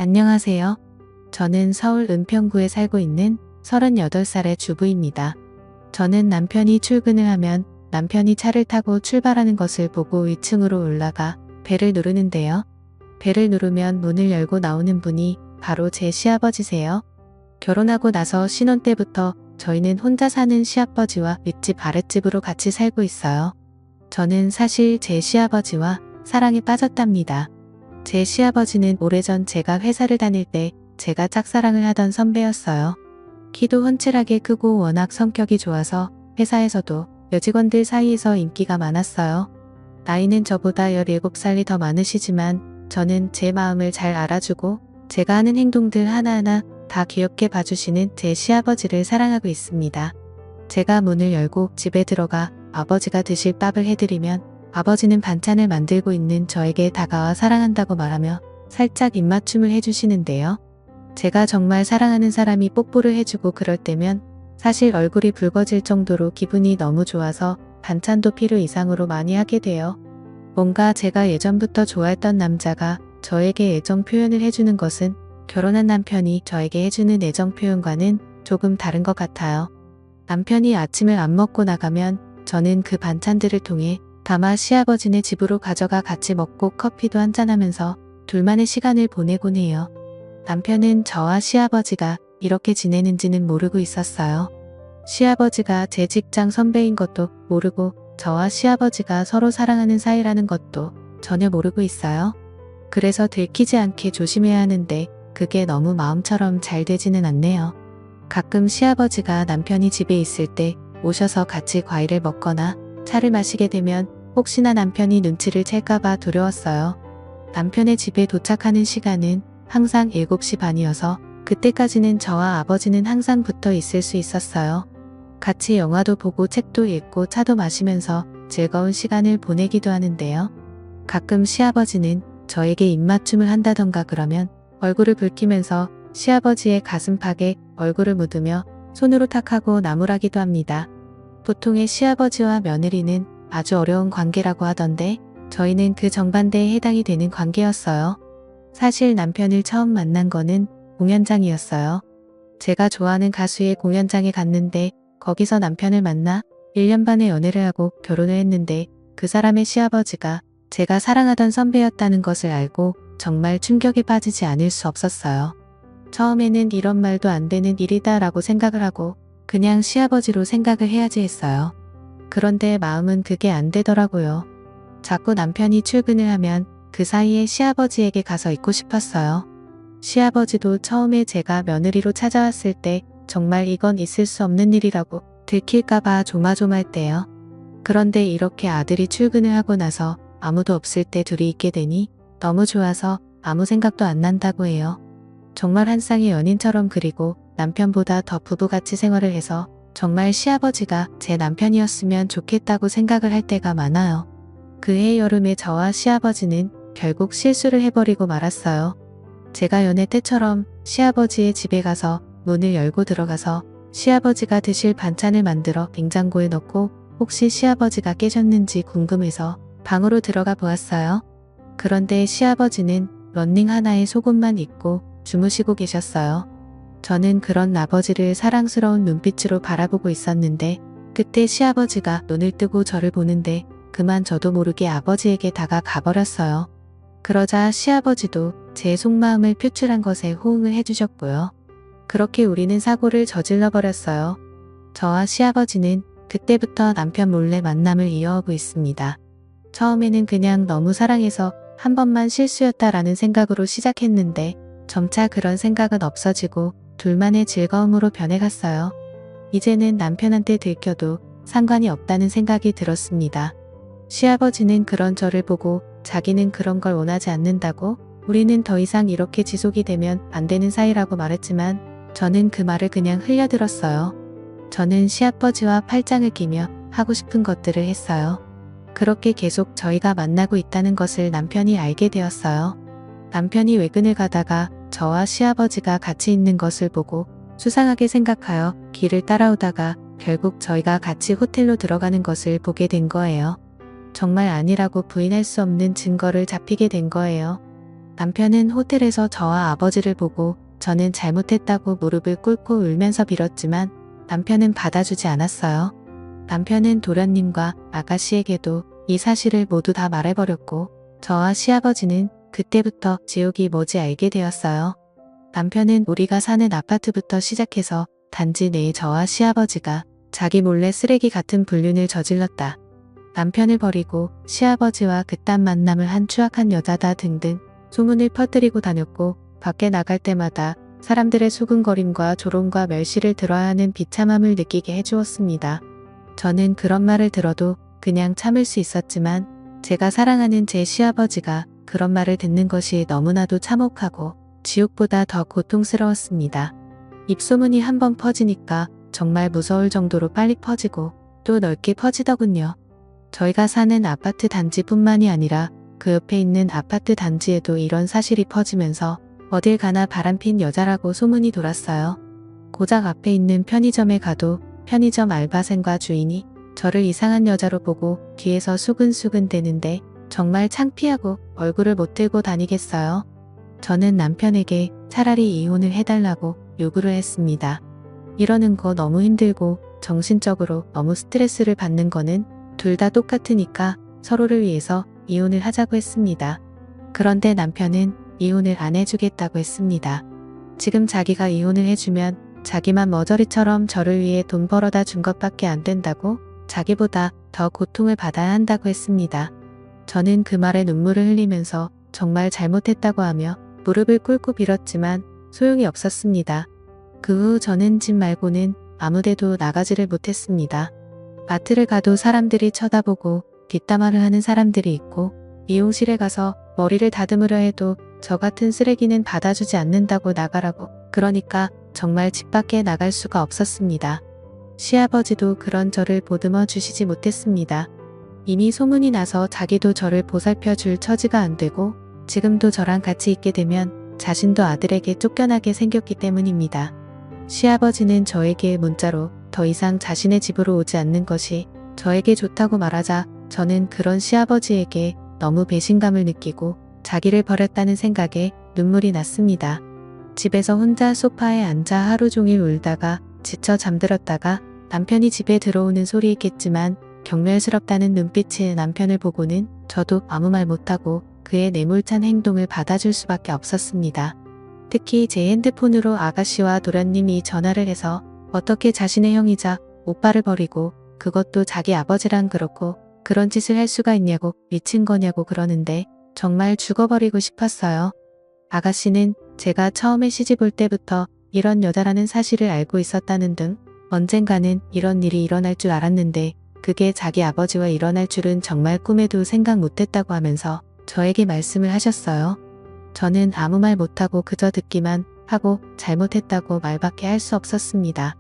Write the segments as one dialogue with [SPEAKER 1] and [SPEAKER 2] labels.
[SPEAKER 1] 안녕하세요. 저는 서울 은평구에 살고 있는 38살의 주부입니다. 저는 남편이 출근을 하면 남편이 차를 타고 출발하는 것을 보고 2층으로 올라가 벨을 누르는데요. 벨을 누르면 문을 열고 나오는 분이 바로 제 시아버지세요. 결혼하고 나서 신혼 때부터 저희는 혼자 사는 시아버지와 윗집 아랫집으로 같이 살고 있어요. 저는 사실 제 시아버지와 사랑에 빠졌답니다. 제 시아버지는 오래전 제가 회사를 다닐 때 제가 짝사랑을 하던 선배였어요. 키도 훤칠하게 크고 워낙 성격이 좋아서 회사에서도 여직원들 사이에서 인기가 많았어요. 나이는 저보다 17살이 더 많으시지만 저는 제 마음을 잘 알아주고 제가 하는 행동들 하나하나 다 귀엽게 봐주시는 제 시아버지를 사랑하고 있습니다. 제가 문을 열고 집에 들어가 아버지가 드실 밥을 해드리면 아버지는 반찬을 만들고 있는 저에게 다가와 사랑한다고 말하며 살짝 입맞춤을 해주시는데요. 제가 정말 사랑하는 사람이 뽀뽀를 해주고 그럴 때면 사실 얼굴이 붉어질 정도로 기분이 너무 좋아서 반찬도 필요 이상으로 많이 하게 돼요. 뭔가 제가 예전부터 좋아했던 남자가 저에게 애정 표현을 해주는 것은 결혼한 남편이 저에게 해주는 애정 표현과는 조금 다른 것 같아요. 남편이 아침을 안 먹고 나가면 저는 그 반찬들을 통해 다마 시아버지네 집으로 가져가 같이 먹고 커피도 한잔하면서 둘만의 시간을 보내곤 해요. 남편은 저와 시아버지가 이렇게 지내는지는 모르고 있었어요. 시아버지가 제 직장 선배인 것도 모르고 저와 시아버지가 서로 사랑하는 사이라는 것도 전혀 모르고 있어요. 그래서 들키지 않게 조심해야 하는데 그게 너무 마음처럼 잘 되지는 않네요. 가끔 시아버지가 남편이 집에 있을 때 오셔서 같이 과일을 먹거나 차를 마시게 되면 혹시나 남편이 눈치를 챌까봐 두려웠어요. 남편의 집에 도착하는 시간은 항상 7시 반이어서 그때까지는 저와 아버지는 항상 붙어 있을 수 있었어요. 같이 영화도 보고 책도 읽고 차도 마시면서 즐거운 시간을 보내기도 하는데요. 가끔 시아버지는 저에게 입맞춤을 한다던가 그러면 얼굴을 붉히면서 시아버지의 가슴팍에 얼굴을 묻으며 손으로 탁하고 나무라기도 합니다. 보통의 시아버지와 며느리는 아주 어려운 관계라고 하던데 저희는 그 정반대에 해당이 되는 관계였어요. 사실 남편을 처음 만난 거는 공연장이었어요. 제가 좋아하는 가수의 공연장에 갔는데 거기서 남편을 만나 1년 반의 연애를 하고 결혼을 했는데 그 사람의 시아버지가 제가 사랑하던 선배였다는 것을 알고 정말 충격에 빠지지 않을 수 없었어요. 처음에는 이런 말도 안 되는 일이다 라고 생각을 하고 그냥 시아버지로 생각을 해야지 했어요. 그런데 마음은 그게 안 되더라고요. 자꾸 남편이 출근을 하면 그 사이에 시아버지에게 가서 있고 싶었어요. 시아버지도 처음에 제가 며느리로 찾아왔을 때 정말 이건 있을 수 없는 일이라고 들킬까봐 조마조마했대요. 그런데 이렇게 아들이 출근을 하고 나서 아무도 없을 때 둘이 있게 되니 너무 좋아서 아무 생각도 안 난다고 해요. 정말 한 쌍의 연인처럼 그리고 남편보다 더 부부같이 생활을 해서 정말 시아버지가 제 남편이었으면 좋겠다고 생각을 할 때가 많아요. 그해 여름에 저와 시아버지는 결국 실수를 해버리고 말았어요. 제가 연애 때처럼 시아버지의 집에 가서 문을 열고 들어가서 시아버지가 드실 반찬을 만들어 냉장고에 넣고 혹시 시아버지가 깨셨는지 궁금해서 방으로 들어가 보았어요. 그런데 시아버지는 런닝 하나에 속옷만 입고 주무시고 계셨어요. 저는 그런 아버지를 사랑스러운 눈빛으로 바라보고 있었는데 그때 시아버지가 눈을 뜨고 저를 보는데 그만 저도 모르게 아버지에게 다가가 버렸어요. 그러자 시아버지도 제 속마음을 표출한 것에 호응을 해주셨고요. 그렇게 우리는 사고를 저질러 버렸어요. 저와 시아버지는 그때부터 남편 몰래 만남을 이어오고 있습니다. 처음에는 그냥 너무 사랑해서 한 번만 실수였다라는 생각으로 시작했는데 점차 그런 생각은 없어지고 둘만의 즐거움으로 변해갔어요. 이제는 남편한테 들켜도 상관이 없다는 생각이 들었습니다. 시아버지는 그런 저를 보고 자기는 그런 걸 원하지 않는다고 우리는 더 이상 이렇게 지속이 되면 안 되는 사이라고 말했지만 저는 그 말을 그냥 흘려들었어요. 저는 시아버지와 팔짱을 끼며 하고 싶은 것들을 했어요. 그렇게 계속 저희가 만나고 있다는 것을 남편이 알게 되었어요. 남편이 외근을 가다가 저와 시아버지가 같이 있는 것을 보고 수상하게 생각하여 길을 따라오다가 결국 저희가 같이 호텔로 들어가는 것을 보게 된 거예요. 정말 아니라고 부인할 수 없는 증거를 잡히게 된 거예요. 남편은 호텔에서 저와 아버지를 보고 저는 잘못했다고 무릎을 꿇고 울면서 빌었지만 남편은 받아주지 않았어요. 남편은 도련님과 아가씨에게도 이 사실을 모두 다 말해버렸고 저와 시아버지는 그때부터 지옥이 뭐지 알게 되었어요. 남편은 우리가 사는 아파트부터 시작해서 단지 내에 저와 시아버지가 자기 몰래 쓰레기 같은 불륜을 저질렀다. 남편을 버리고 시아버지와 그딴 만남을 한 추악한 여자다 등등 소문을 퍼뜨리고 다녔고 밖에 나갈 때마다 사람들의 수군거림과 조롱과 멸시를 들어야 하는 비참함을 느끼게 해주었습니다. 저는 그런 말을 들어도 그냥 참을 수 있었지만 제가 사랑하는 제 시아버지가 그런 말을 듣는 것이 너무나도 참혹하고 지옥보다 더 고통스러웠습니다. 입소문이 한번 퍼지니까 정말 무서울 정도로 빨리 퍼지고 또 넓게 퍼지더군요. 저희가 사는 아파트 단지뿐만이 아니라 그 옆에 있는 아파트 단지에도 이런 사실이 퍼지면서 어딜 가나 바람핀 여자라고 소문이 돌았어요. 고작 앞에 있는 편의점에 가도 편의점 알바생과 주인이 저를 이상한 여자로 보고 뒤에서 수근수근 대는데 정말 창피하고 얼굴을 못 들고 다니겠어요. 저는 남편에게 차라리 이혼을 해달라고 요구를 했습니다. 이러는 거 너무 힘들고 정신적으로 너무 스트레스를 받는 거는 둘 다 똑같으니까 서로를 위해서 이혼을 하자고 했습니다. 그런데 남편은 이혼을 안 해주겠다고 했습니다. 지금 자기가 이혼을 해주면 자기만 머저리처럼 저를 위해 돈 벌어다 준 것밖에 안 된다고 자기보다 더 고통을 받아야 한다고 했습니다. 저는 그 말에 눈물을 흘리면서 정말 잘못했다고 하며 무릎을 꿇고 빌었지만 소용이 없었습니다. 그 후 저는 집 말고는 아무데도 나가지를 못했습니다. 마트를 가도 사람들이 쳐다보고 뒷담화를 하는 사람들이 있고 미용실에 가서 머리를 다듬으려 해도 저 같은 쓰레기는 받아주지 않는다고 나가라고 그러니까 정말 집 밖에 나갈 수가 없었습니다. 시아버지도 그런 저를 보듬어 주시지 못했습니다. 이미 소문이 나서 자기도 저를 보살펴 줄 처지가 안 되고 지금도 저랑 같이 있게 되면 자신도 아들에게 쫓겨나게 생겼기 때문입니다. 시아버지는 저에게 문자로 더 이상 자신의 집으로 오지 않는 것이 저에게 좋다고 말하자 저는 그런 시아버지에게 너무 배신감을 느끼고 자기를 버렸다는 생각에 눈물이 났습니다. 집에서 혼자 소파에 앉아 하루 종일 울다가 지쳐 잠들었다가 남편이 집에 들어오는 소리있겠지만 경멸스럽다는 눈빛의 남편을 보고는 저도 아무 말 못하고 그의 내몰찬 행동을 받아줄 수밖에 없었습니다. 특히 제 핸드폰으로 아가씨와 도련님이 전화를 해서 어떻게 자신의 형이자 오빠를 버리고 그것도 자기 아버지랑 그렇고 그런 짓을 할 수가 있냐고 미친 거냐고 그러는데 정말 죽어버리고 싶었어요. 아가씨는 제가 처음에 시집 올 때부터 이런 여자라는 사실을 알고 있었다는 등 언젠가는 이런 일이 일어날 줄 알았는데 그게 자기 아버지와 일어날 줄은 정말 꿈에도 생각 못했다고 하면서 저에게 말씀을 하셨어요. 저는 아무 말 못하고 그저 듣기만 하고 잘못했다고 말밖에 할 수 없었습니다.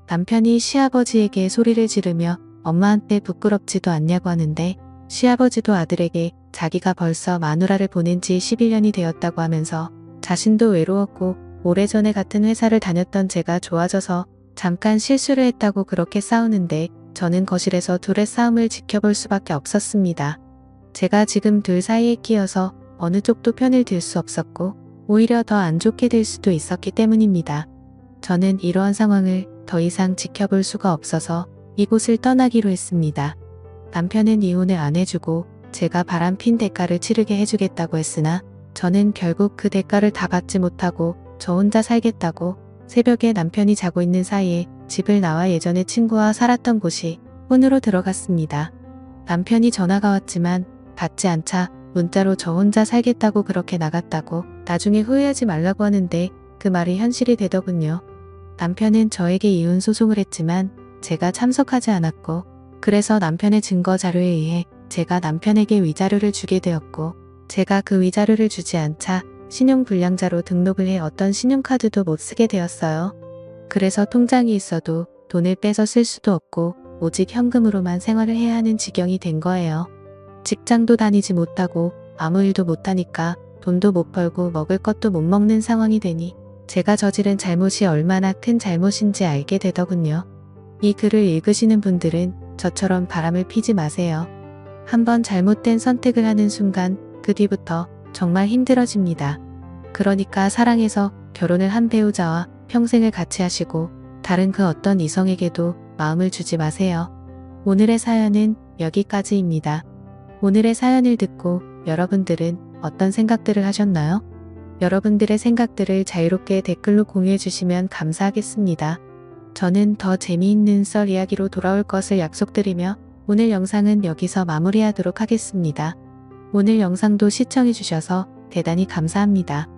[SPEAKER 1] 남편이 시아버지에게 소리를 지르며 엄마한테 부끄럽지도 않냐고 하는데 시아버지도 아들에게 자기가 벌써 마누라를 보낸 지 11년이 되었다고 하면서 자신도 외로웠고 오래전에 같은 회사를 다녔던 제가 좋아져서 잠깐 실수를 했다고 그렇게 싸우는데 저는 거실에서 둘의 싸움을 지켜볼 수밖에 없었습니다. 제가 지금 둘 사이에 끼어서 어느 쪽도 편을 들 수 없었고 오히려 더 안 좋게 될 수도 있었기 때문입니다. 저는 이러한 상황을 더 이상 지켜볼 수가 없어서 이곳을 떠나기로 했습니다. 남편은 이혼을 안 해주고 제가 바람핀 대가를 치르게 해주겠다고 했으나 저는 결국 그 대가를 다 받지 못하고 저 혼자 살겠다고 새벽에 남편이 자고 있는 사이에 집을 나와 예전에 친구와 살았던 곳이 혼으로 들어갔습니다. 남편이 전화가 왔지만 받지 않자 문자로 저 혼자 살겠다고 그렇게 나갔다고 나중에 후회하지 말라고 하는데 그 말이 현실이 되더군요. 남편은 저에게 이혼 소송을 했지만 제가 참석하지 않았고 그래서 남편의 증거 자료에 의해 제가 남편에게 위자료를 주게 되었고 제가 그 위자료를 주지 않자 신용불량자로 등록을 해 어떤 신용카드도 못 쓰게 되었어요. 그래서 통장이 있어도 돈을 빼서 쓸 수도 없고 오직 현금으로만 생활을 해야 하는 지경이 된 거예요. 직장도 다니지 못하고 아무 일도 못하니까 돈도 못 벌고 먹을 것도 못 먹는 상황이 되니 제가 저지른 잘못이 얼마나 큰 잘못인지 알게 되더군요. 이 글을 읽으시는 분들은 저처럼 바람을 피지 마세요. 한번 잘못된 선택을 하는 순간 그 뒤부터 정말 힘들어집니다. 그러니까 사랑해서 결혼을 한 배우자와 평생을 같이 하시고 다른 그 어떤 이성에게도 마음을 주지 마세요. 오늘의 사연은 여기까지입니다. 오늘의 사연을 듣고 여러분들은 어떤 생각들을 하셨나요? 여러분들의 생각들을 자유롭게 댓글로 공유해 주시면 감사하겠습니다. 저는 더 재미있는 썰 이야기로 돌아올 것을 약속드리며 오늘 영상은 여기서 마무리하도록 하겠습니다. 오늘 영상도 시청해 주셔서 대단히 감사합니다.